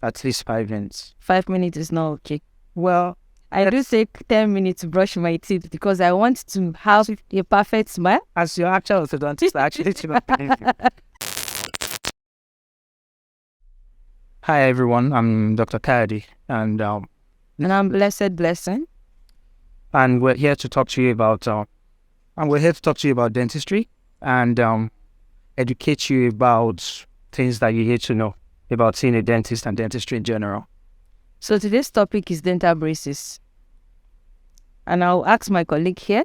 At least 5 minutes. 5 minutes is not okay. Well, I do take 10 minutes to brush my teeth because I want to have a perfect smile. as your actual orthodontist, I actually do not believe you. Hi everyone, I'm Dr. Kayode, and I'm Blessing. we're here to talk to you about dentistry and educate you about things that you need to know about seeing a dentist and dentistry in general. So today's topic is dental braces. And I'll ask my colleague here,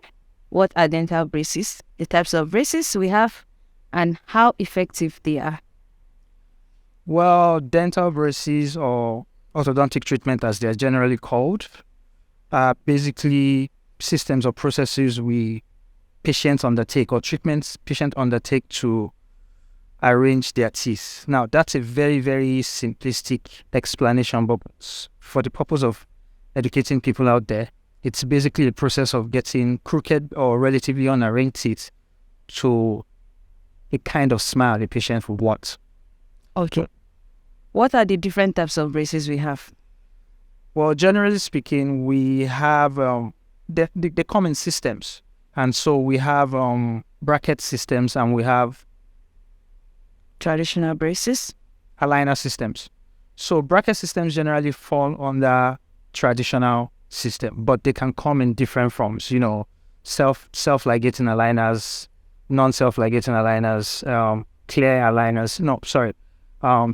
what are dental braces, the types of braces we have, and how effective they are. Well, dental braces, or orthodontic treatment as they're generally called, are basically systems or processes patients undertake or treatments patients undertake to arrange their teeth. Now, that's a very, very simplistic explanation, but for the purpose of educating people out there, it's basically a process of getting crooked or relatively unarranged teeth to a kind of smile a patient would want. Okay. What are the different types of braces we have? Well, generally speaking, we have they come in systems. And so we have bracket systems and we have Traditional braces. aligner systems. So bracket systems generally fall under traditional system, but they can come in different forms, self-ligating aligners, non-self-ligating aligners, clear aligners,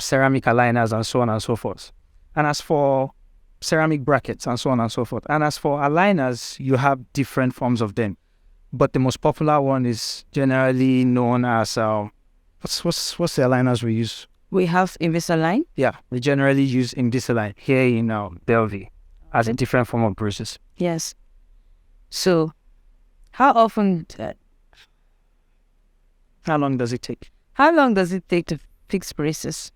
ceramic aligners, and so on and so forth. And as for ceramic brackets and so on and so forth. And as for aligners, you have different forms of them. But the most popular one is generally known as, what's the aligners we use? We have Invisalign. Yeah, we generally use Invisalign here in Bellevue as a different form of braces. Yes. So, how often, How long does it take? how long does it take to fix braces?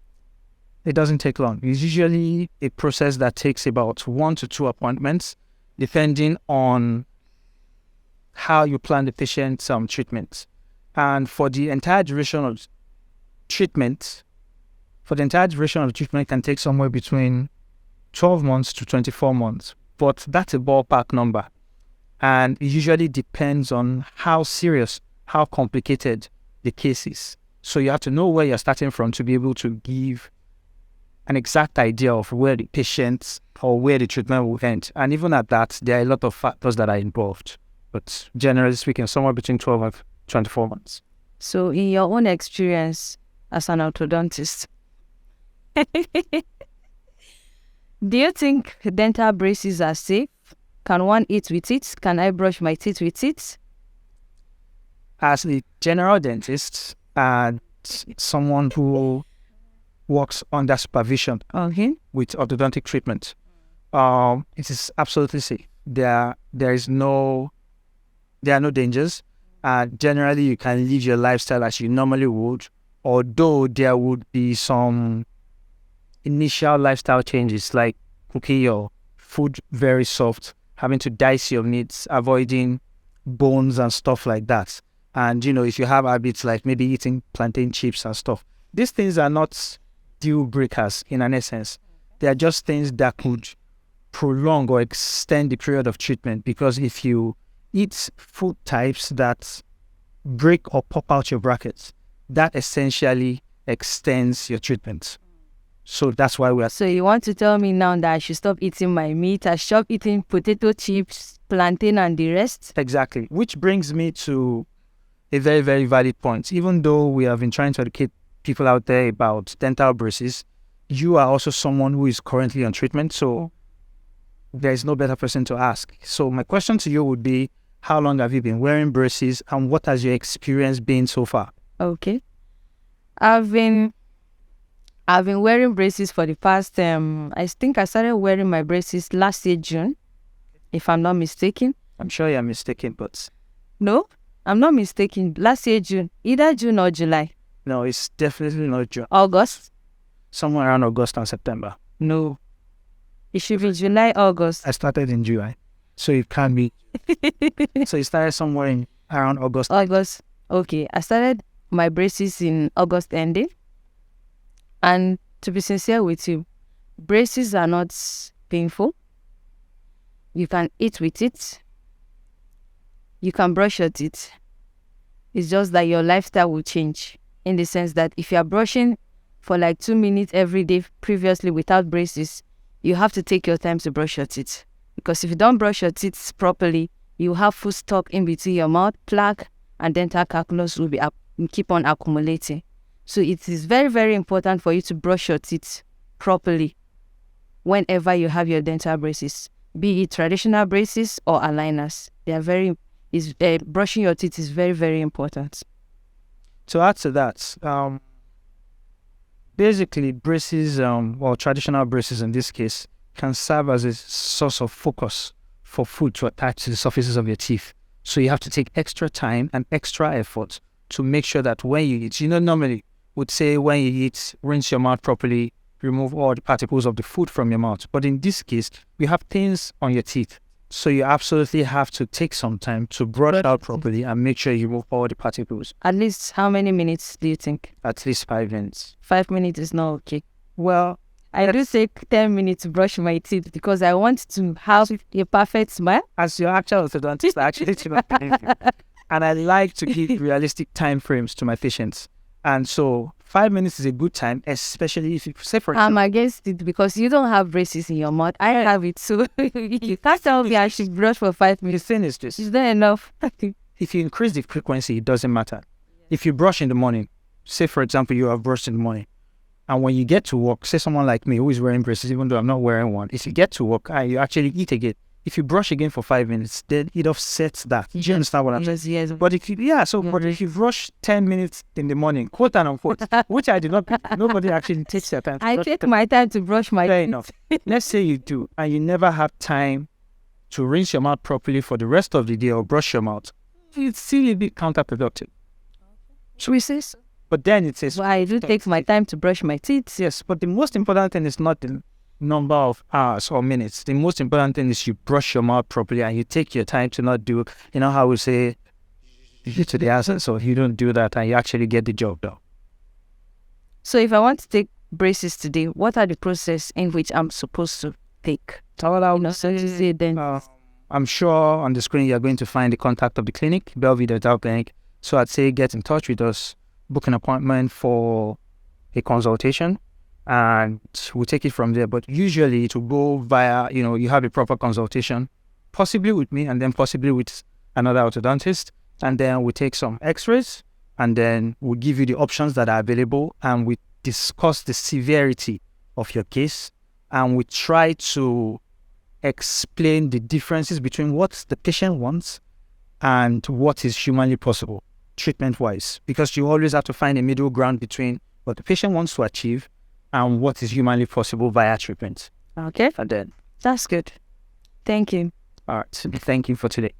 It doesn't take long. It's usually a process that takes about 1 to 2 appointments, depending on how you plan the patient's treatment. And for the entire duration of treatment, can take somewhere between 12 months to 24 months. But that's a ballpark number. And it usually depends on how serious, how complicated the case is. So you have to know where you're starting from to be able to give an exact idea of where the patient or where the treatment will end. And even at that, there are a lot of factors that are involved. But generally speaking, somewhere between 12 and 24 months. So, in your own experience as an orthodontist, do you think dental braces are safe? Can one eat with it? Can I brush my teeth with it? As a general dentist and someone who works under supervision Okay. with orthodontic treatment, it is absolutely safe. There are no dangers. Generally, you can live your lifestyle as you normally would, although there would be some initial lifestyle changes like cooking your food very soft, having to dice your meats, avoiding bones and stuff like that. And, if you have habits like maybe eating plantain chips and stuff, these things are not deal breakers in an essence. They are just things that could prolong or extend the period of treatment, because if you eat food types that break or pop out your brackets, that essentially extends your treatment. So that's why we are... So you want to tell me now that I should stop eating my meat, I should stop eating potato chips, plantain, and the rest? Exactly. Which brings me to a very, very valid point. Even though we have been trying to educate people out there about dental braces, you are also someone who is currently on treatment, so there is no better person to ask. So my question to you would be, how long have you been wearing braces and what has your experience been so far? Okay. I've been wearing braces for the past, I think I started wearing my braces last year, June, if I'm not mistaken. I'm sure you're mistaken, but... No, I'm not mistaken. Last year, June. Either June or July. No, it's definitely not June. August? Somewhere around August and September. No. It should be July, August. I started in July, so it can't be. So it started somewhere around August. August. Okay. I started my braces in August ending. And to be sincere with you, braces are not painful. You can eat with it. You can brush your teeth. It's just that your lifestyle will change, in the sense that if you are brushing for like 2 minutes every day previously without braces, you have to take your time to brush your teeth. Because if you don't brush your teeth properly, you have food stuck in between your mouth, plaque, and dental calculus will keep on accumulating. So it is very, very important for you to brush your teeth properly whenever you have your dental braces, be it traditional braces or aligners. They are brushing your teeth is very, very important. To add to that, basically braces, or traditional braces in this case, can serve as a source of focus for food to attach to the surfaces of your teeth. So you have to take extra time and extra effort to make sure that when you eat, normally would say when you eat, rinse your mouth properly, remove all the particles of the food from your mouth. But in this case, you have things on your teeth. So you absolutely have to take some time to brush out properly and make sure you remove all the particles. At least how many minutes do you think? At least 5 minutes. 5 minutes is not okay. Well, I do take 10 minutes to brush my teeth because I want to have a perfect smile. As your actual orthodontist, I actually do not believe you. And I like to give realistic time frames to my patients. And so 5 minutes is a good time, especially if you say for example, I'm against it because you don't have braces in your mouth. I have it, so you can't tell me I should brush for 5 minutes. The thing is this. Is that enough? If you increase the frequency, it doesn't matter. If you brush in the morning, say for example, you have brushed in the morning, and when you get to work, say someone like me who is wearing braces, even though I'm not wearing one, if you get to work and you actually eat again, if you brush again for 5 minutes, then it offsets that. Do you understand what I'm saying? Yes. But if you brush 10 minutes in the morning, quote and unquote, which I do not, nobody actually takes their time. I take my time to brush my Fair teeth. enough. Let's say you do, and you never have time to rinse your mouth properly for the rest of the day or brush your mouth. It's still a bit counterproductive. Should we say so? But then it says, Well, I do take my time to brush my teeth. yes, but the most important thing is not the number of hours or minutes. The most important thing is you brush your mouth properly and you take your time to not do, how we say, to the answer. So you don't do that and you actually get the job done. So if I want to take braces today, what are the process in which I'm supposed to take? So what I would So to say then. I'm sure on the screen you're going to find the contact of the clinic, Bellevue Dental Clinic. So I'd say get in touch with us, book an appointment for a consultation, and we'll take it from there. But usually it will go via, you have a proper consultation, possibly with me and then possibly with another orthodontist. And then we take some x-rays and then we'll give you the options that are available and we discuss the severity of your case and we try to explain the differences between what the patient wants and what is humanly possible treatment-wise, because you always have to find a middle ground between what the patient wants to achieve and what is humanly possible via treatment. Okay, And then, that's good. Thank you. all right, thank you for today.